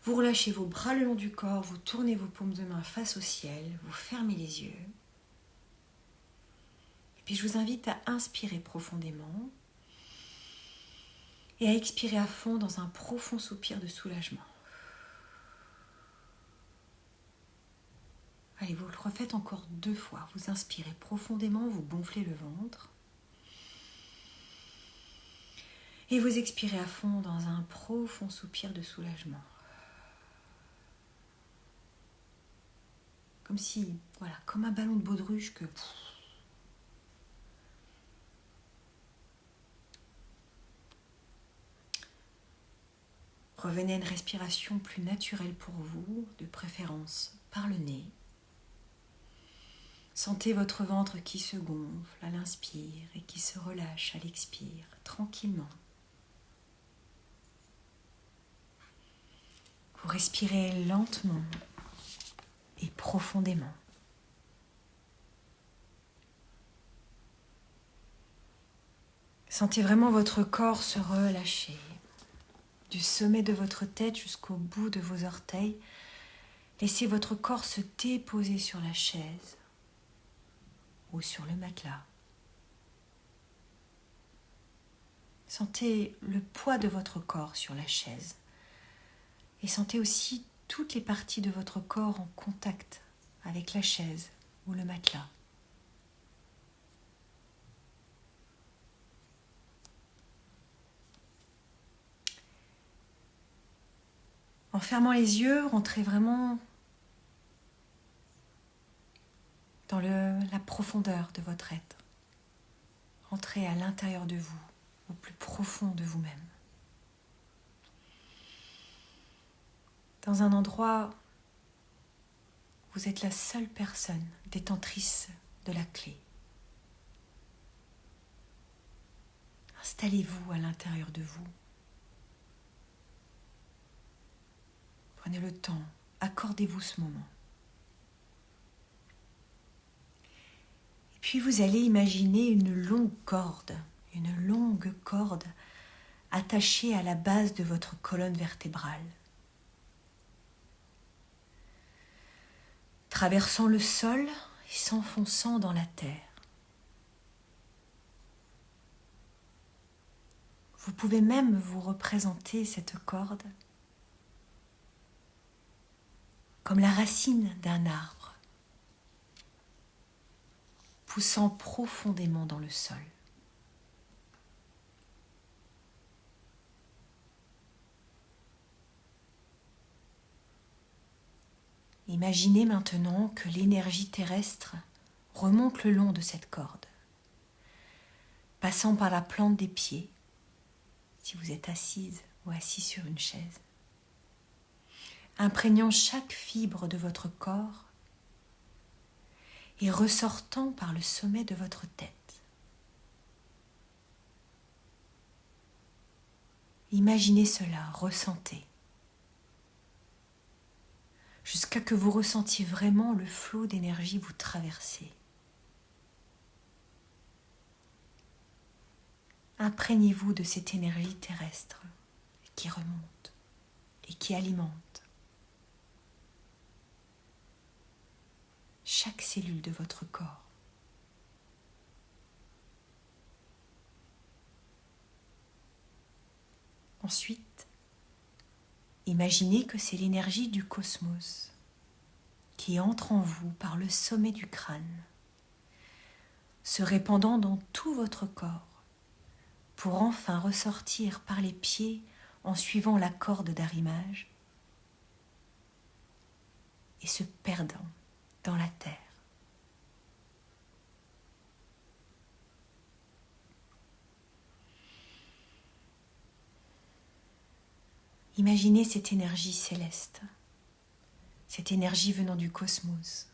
Vous relâchez vos bras le long du corps, vous tournez vos paumes de main face au ciel, vous fermez les yeux. Et puis je vous invite à inspirer profondément et à expirer à fond dans un profond soupir de soulagement. Allez, vous le refaites encore 2 fois. Vous inspirez profondément, vous gonflez le ventre. Et vous expirez à fond dans un profond soupir de soulagement. Comme si, comme un ballon de baudruche que... Revenez à une respiration plus naturelle pour vous, de préférence par le nez. Sentez votre ventre qui se gonfle à l'inspire et qui se relâche à l'expire, tranquillement. Vous respirez lentement et profondément. Sentez vraiment votre corps se relâcher. Du sommet de votre tête jusqu'au bout de vos orteils, laissez votre corps se déposer sur la chaise ou sur le matelas. Sentez le poids de votre corps sur la chaise et sentez aussi toutes les parties de votre corps en contact avec la chaise ou le matelas. En fermant les yeux, rentrez vraiment dans la profondeur de votre être. Rentrez à l'intérieur de vous, au plus profond de vous-même. Dans un endroit où vous êtes la seule personne détentrice de la clé. Installez-vous à l'intérieur de vous. Prenez le temps, accordez-vous ce moment. Puis vous allez imaginer une longue corde attachée à la base de votre colonne vertébrale. Traversant le sol et s'enfonçant dans la terre. Vous pouvez même vous représenter cette corde comme la racine d'un arbre, poussant profondément dans le sol. Imaginez maintenant que l'énergie terrestre remonte le long de cette corde, passant par la plante des pieds, si vous êtes assise ou assis sur une chaise, imprégnant chaque fibre de votre corps et ressortant par le sommet de votre tête. Imaginez cela, ressentez, jusqu'à que vous ressentiez vraiment le flot d'énergie vous traverser. Imprégnez-vous de cette énergie terrestre qui remonte et qui alimente chaque cellule de votre corps. Ensuite, imaginez que c'est l'énergie du cosmos qui entre en vous par le sommet du crâne, se répandant dans tout votre corps pour enfin ressortir par les pieds en suivant la corde d'arrimage et se perdant dans la terre. Imaginez cette énergie céleste, cette énergie venant du cosmos,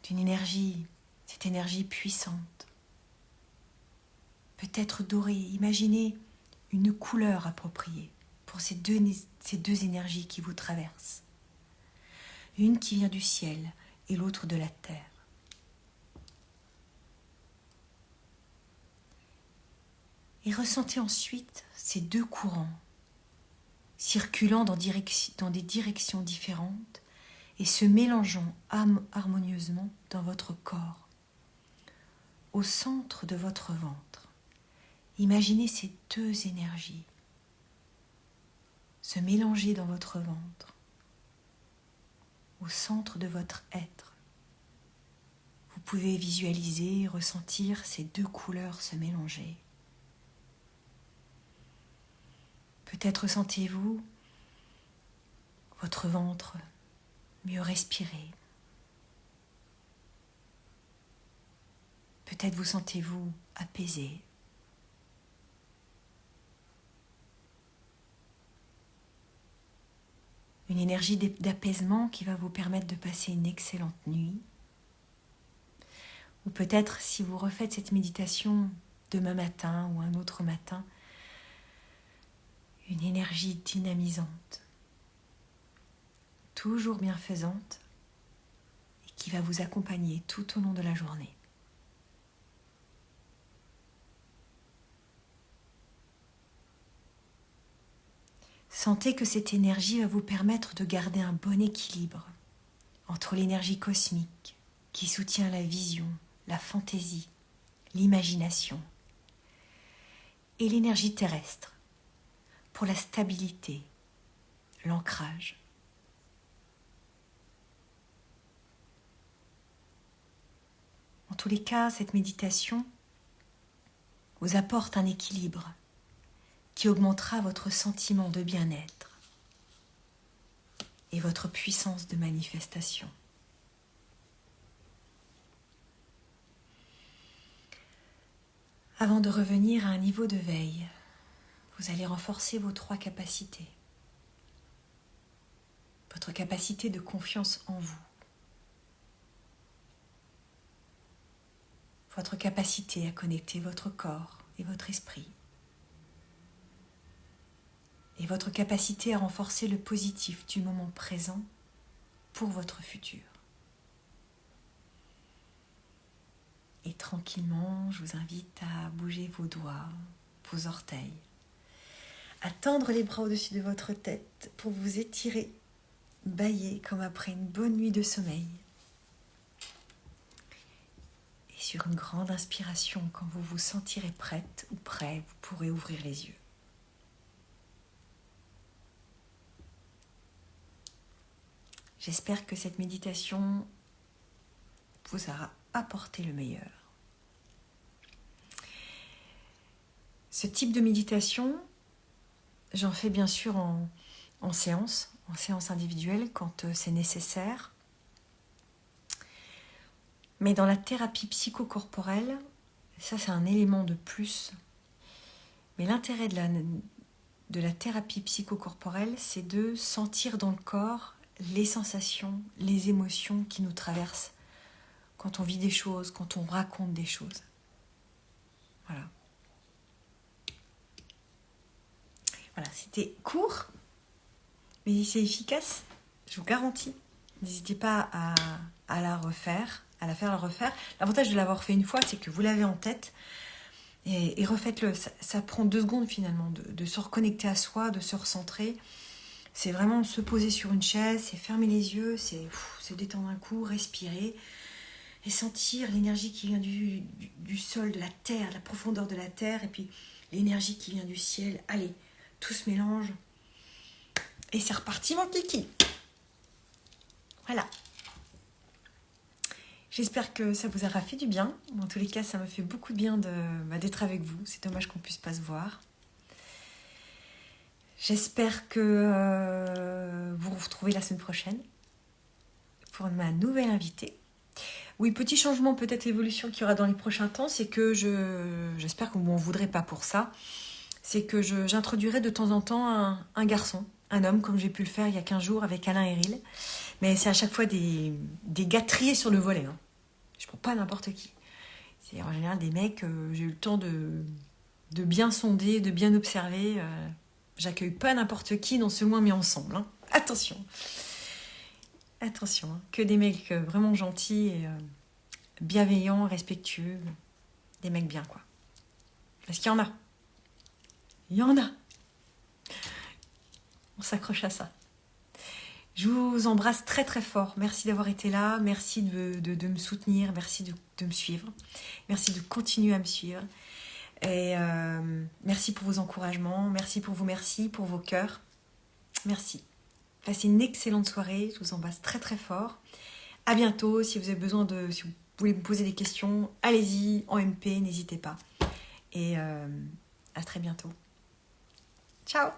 cette énergie puissante, peut-être dorée. Imaginez une couleur appropriée pour ces deux énergies qui vous traversent, une qui vient du ciel et l'autre de la terre. Et ressentez ensuite ces deux courants circulant dans des directions différentes et se mélangeant harmonieusement dans votre corps, au centre de votre ventre. Imaginez ces deux énergies se mélanger dans votre ventre, au centre de votre être. Vous pouvez visualiser, ressentir ces deux couleurs se mélanger. Peut-être sentez-vous votre ventre mieux respirer. Peut-être vous sentez-vous apaisé. Une énergie d'apaisement qui va vous permettre de passer une excellente nuit. Ou peut-être si vous refaites cette méditation demain matin ou un autre matin, une énergie dynamisante, toujours bienfaisante et qui va vous accompagner tout au long de la journée. Sentez que cette énergie va vous permettre de garder un bon équilibre entre l'énergie cosmique qui soutient la vision, la fantaisie, l'imagination et l'énergie terrestre pour la stabilité, l'ancrage. En tous les cas, cette méditation vous apporte un équilibre qui augmentera votre sentiment de bien-être et votre puissance de manifestation. Avant de revenir à un niveau de veille, vous allez renforcer vos 3 capacités. Votre capacité de confiance en vous. Votre capacité à connecter votre corps et votre esprit. Et votre capacité à renforcer le positif du moment présent pour votre futur. Et tranquillement, je vous invite à bouger vos doigts, vos orteils, à tendre les bras au-dessus de votre tête pour vous étirer, bâiller comme après une bonne nuit de sommeil. Et sur une grande inspiration, quand vous vous sentirez prête ou prêt, vous pourrez ouvrir les yeux. J'espère que cette méditation vous aura apporté le meilleur. Ce type de méditation, j'en fais bien sûr en séance individuelle quand c'est nécessaire. Mais dans la thérapie psychocorporelle, ça c'est un élément de plus. Mais l'intérêt de la thérapie psychocorporelle, c'est de sentir dans le corps les sensations, les émotions qui nous traversent quand on vit des choses, quand on raconte des choses. Voilà. Voilà, c'était court, mais c'est efficace, je vous garantis. N'hésitez pas à la refaire, à la refaire. L'avantage de l'avoir fait une fois, c'est que vous l'avez en tête et refaites-le. Ça prend 2 secondes finalement de se reconnecter à soi, de se recentrer. C'est vraiment se poser sur une chaise, c'est fermer les yeux, c'est se détendre un coup, respirer et sentir l'énergie qui vient du sol, de la terre, de la profondeur de la terre, et puis l'énergie qui vient du ciel. Allez, tout se mélange et c'est reparti mon kiki. Voilà. J'espère que ça vous aura fait du bien. En tous les cas, ça me fait beaucoup de bien d'être avec vous. C'est dommage qu'on ne puisse pas se voir. J'espère que vous vous retrouvez la semaine prochaine pour ma nouvelle invitée. Oui, petit changement, peut-être évolution qu'il y aura dans les prochains temps, c'est que j'espère que vous m'en voudrez pas pour ça, c'est que j'introduirai de temps en temps un garçon, un homme, comme j'ai pu le faire il y a 15 jours avec Alain Héril. Mais c'est à chaque fois des gars triés sur le volet. Hein. Je ne prends pas n'importe qui. C'est en général des mecs, j'ai eu le temps de bien sonder, de bien observer. J'accueille pas n'importe qui, non seulement mais ensemble. Hein. Attention. Attention. Hein. Que des mecs vraiment gentils et bienveillants, respectueux. Des mecs bien, quoi. Parce qu'il y en a. Il y en a. On s'accroche à ça. Je vous embrasse très très fort. Merci d'avoir été là. Merci de me soutenir. Merci de me suivre. Merci de continuer à me suivre. Et merci pour vos encouragements. Merci pour vos cœurs. Merci. Passez une excellente soirée. Je vous embrasse très très fort. À bientôt. Si vous avez besoin si vous voulez me poser des questions, allez-y en MP. N'hésitez pas. Et à très bientôt. Ciao.